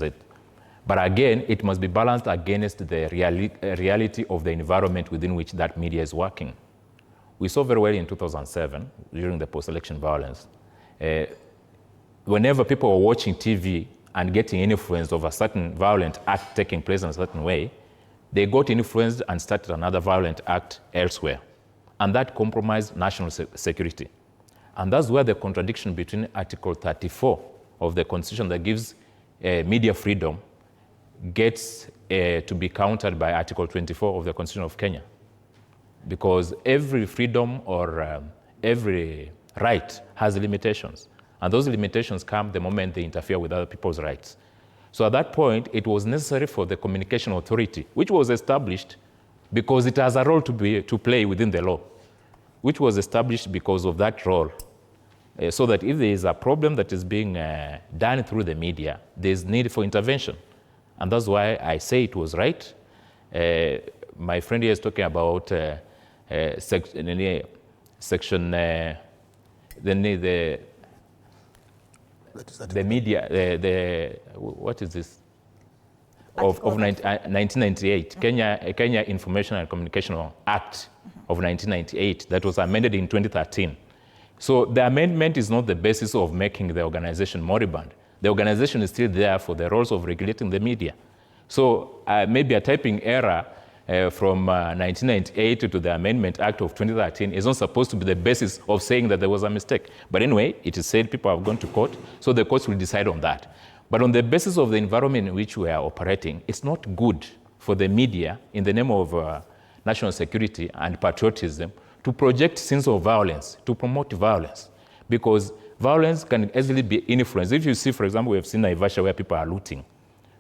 it. But again, it must be balanced against the reality of the environment within which that media is working. We saw very well in 2007, during the post-election violence, whenever people were watching TV and getting influenced of a certain violent act taking place in a certain way, they got influenced and started another violent act elsewhere. And that compromised national security. And that's where the contradiction between Article 34 of the Constitution that gives media freedom gets to be countered by Article 24 of the Constitution of Kenya. Because every freedom or every right has limitations. And those limitations come the moment they interfere with other people's rights. So at that point, it was necessary for the Communication Authority, which was established because it has a role to play within the law, which was established because of that role. So that if there is a problem that is being done through the media, there's need for intervention. And that's why I say it was right. My friend here is talking about section, the media, what is this? Of 1998, Kenya Information and Communication Act of 1998 that was amended in 2013. So the amendment is not the basis of making the organization moribund. The organization is still there for the roles of regulating the media. So maybe a typing error from 1998 to the Amendment Act of 2013 is not supposed to be the basis of saying that there was a mistake. But anyway, it is said people have gone to court, so the courts will decide on that. But on the basis of the environment in which we are operating, it's not good for the media, in the name of national security and patriotism, to project scenes of violence, to promote violence. Because violence can easily be influenced. If you see, for example, we have seen Naivasha where people are looting.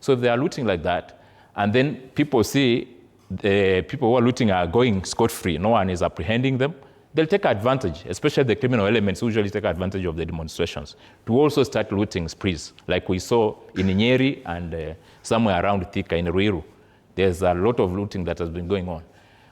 So if they are looting like that, and then people see the people who are looting are going scot-free, no one is apprehending them, they'll take advantage, especially the criminal elements usually take advantage of the demonstrations, to also start looting sprees, like we saw in Nyeri and somewhere around Thika in Ruiru. There's a lot of looting that has been going on.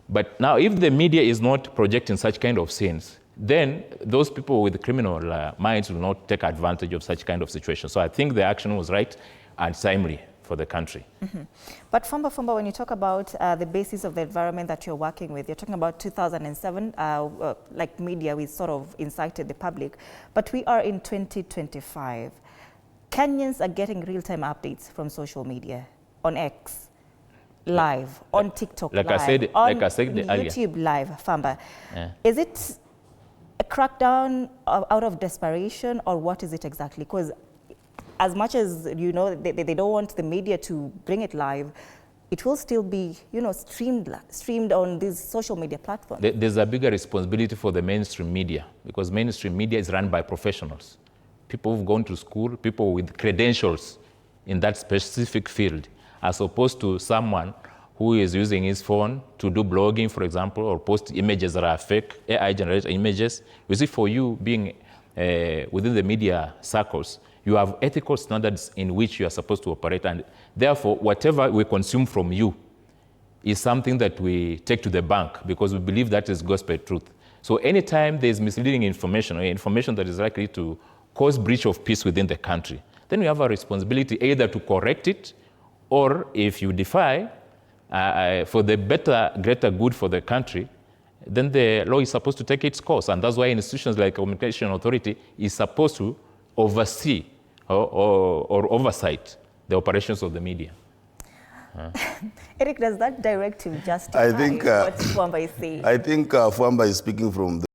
But now, if the media is not projecting such kind of scenes, then those people with criminal minds will not take advantage of such kind of situations. So I think the action was right and timely for the country. Mm-hmm. But Fwamba Fwamba, when you talk about the basis of the environment that you're working with, you're talking about 2007, like media, we sort of incited the public. But we are in 2025. Kenyans are getting real-time updates from social media, on X, live, on TikTok like live, I said YouTube earlier. live, Fwamba. Yeah. Is it a crackdown out of desperation, or what is it exactly? Because as much as, you know, they don't want the media to bring it live, it will still be, you know, streamed on these social media platforms. There's a bigger responsibility for the mainstream media, because mainstream media is run by professionals. People who've gone to school, people with credentials in that specific field, as opposed to someone who is using his phone to do blogging, for example, or post images that are fake, AI-generated images. You see, for you being within the media circles, you have ethical standards in which you are supposed to operate, and therefore, whatever we consume from you is something that we take to the bank because we believe that is gospel truth. So anytime there is misleading information or information that is likely to cause breach of peace within the country, then we have a responsibility either to correct it, or if you defy for the greater good for the country, then the law is supposed to take its course. And that's why institutions like Communication Authority is supposed to oversee or oversight the operations of the media. Eric, does that directive justify what Fwamba is saying? I think Fwamba is speaking from